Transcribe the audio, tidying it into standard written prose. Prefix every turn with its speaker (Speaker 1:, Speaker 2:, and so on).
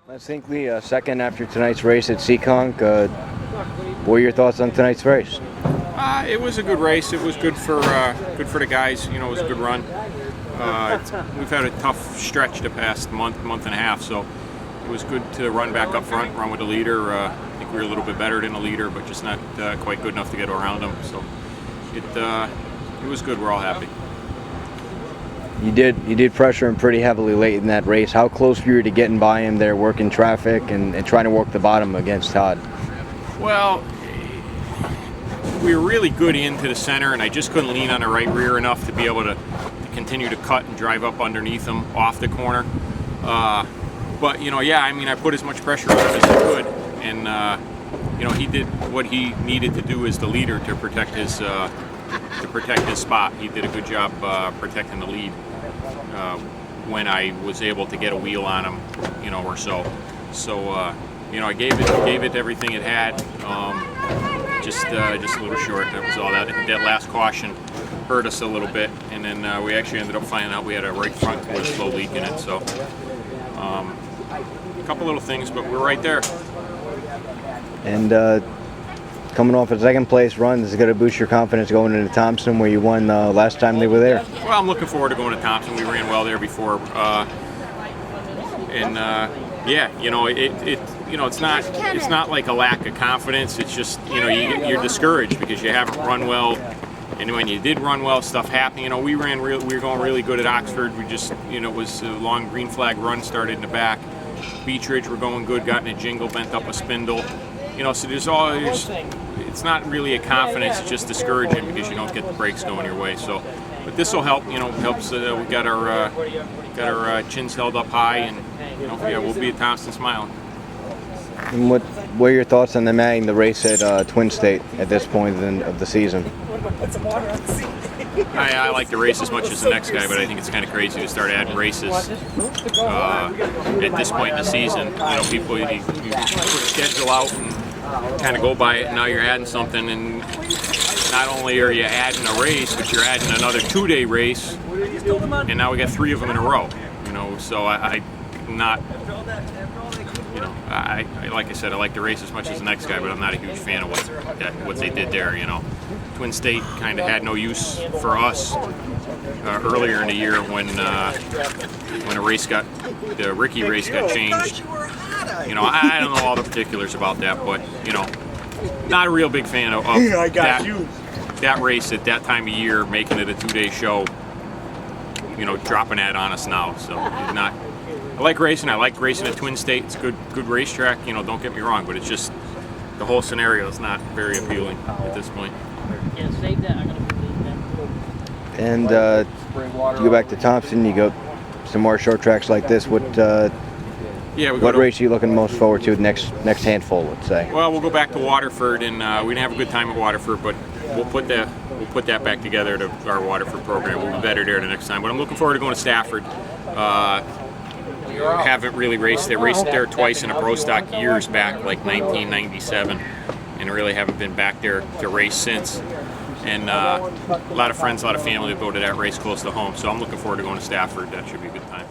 Speaker 1: Let's Hinckley, second after tonight's race at Seekonk. What are your thoughts on tonight's race?
Speaker 2: It was a good race. It was good for the guys. You know, it was a good run. We've had a tough stretch the past month and a half, so it was good to run back up front, run with the leader. I think we were a little bit better than the leader, but just not quite good enough to get around him. So it was good. We're all happy.
Speaker 1: You did pressure him pretty heavily late in that race. How close were you to getting by him there, working traffic and trying to work the bottom against Todd?
Speaker 2: Well, we were really good into the center, and I just couldn't lean on the right rear enough to be able to continue to cut and drive up underneath him off the corner. But you know, yeah, I mean, I put as much pressure on him as I could, and you know, he did what he needed to do as the leader to protect his spot. He did a good job protecting the lead when I was able to get a wheel on him, you know, or so. So you know, I gave it everything it had. Just a little short. That was all. That last caution hurt us a little bit, and then we actually ended up finding out we had a right front with a slow leak in it. So a couple little things, but we're right there.
Speaker 1: And coming off a second place run, is it going to boost your confidence going into Thompson, where you won last time they were there?
Speaker 2: Well, I'm looking forward to going to Thompson. We ran well there before, and yeah, you know, you know, it's not like a lack of confidence. It's just, you know, you're discouraged because you haven't run well, and when you did run well, stuff happened. You know, we were going really good at Oxford. We just, you know, it was a long green flag run, started in the back. Beech Ridge, we're going good, got in a jingle, bent up a spindle. You know, so it's not really a confidence, it's just discouraging because you don't get the brakes going your way. So, but this will help. You know, helps. We got our chins held up high, and you know, yeah, we'll be at Thompson smiling.
Speaker 1: And what are your thoughts on them adding the race at Twin State at this point of the season?
Speaker 2: I like the race as much as the next guy, but I think it's kind of crazy to start adding races at this point in the season. You know, people, you put a schedule out and kind of go by it, and now you're adding something, and not only are you adding a race, but you're adding another 2-day race, and now we got 3 of them in a row. You know, so I like I said, I like the race as much as the next guy, but I'm not a huge fan of what they did there. You know, Twin State kind of had no use for us earlier in the year when the Ricky race got changed. You know, I don't know all the particulars about that, but you know, not a real big fan of that race at that time of year, making it a 2-day show. You know, dropping that on us now. So not. I like racing. I like racing at Twin State. It's a good racetrack. You know, don't get me wrong, but it's just the whole scenario is not very appealing at this point.
Speaker 3: Yeah, save that. I'm gonna delete that.
Speaker 1: And you go back to Thompson. You go some more short tracks like this. What race are you looking most forward to next handful? Let's say.
Speaker 2: Well, we'll go back to Waterford, and we didn't have a good time at Waterford, but we'll put that back together to our Waterford program. We'll be better there the next time. But I'm looking forward to going to Stafford. Haven't really raced there. Raced there twice in a pro stock years back, like 1997, and really haven't been back there to race since. And a lot of friends, a lot of family that go to that race close to home. So I'm looking forward to going to Stafford. That should be a good time.